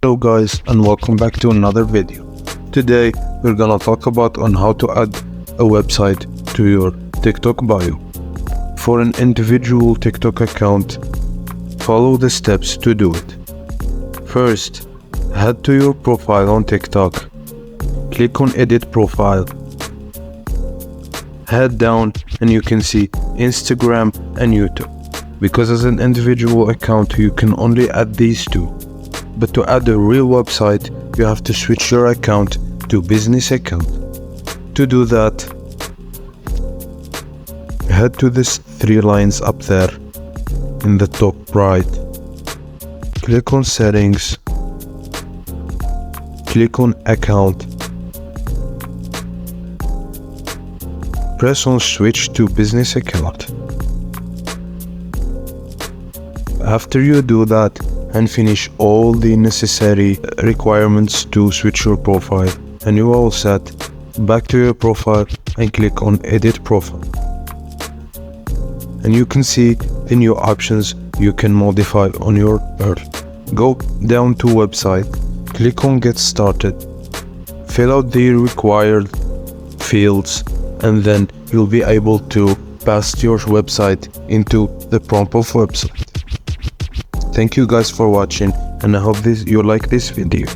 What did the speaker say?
Hello guys, and welcome back to another video. Today we're gonna talk about on how to add a website to your TikTok bio. For an individual TikTok account, follow the steps to do it. First, head to your profile on TikTok. Click on edit profile. Head down and you can see Instagram and YouTube. Because as an individual account you can only add these two. But to add a real website, you have to switch your account to business account. To do that, head to these three lines up there in the top right. Click on settings. Click on account. Press on switch to business account. After you do that and finish all the necessary requirements to switch your profile, and you're all set, back to your profile and click on edit profile. And you can see the new options you can modify on your URL. Go down to website, click on get started, fill out the required fields, and then you'll be able to paste your website into the prompt of website. Thank you guys for watching, and I hope you like this video.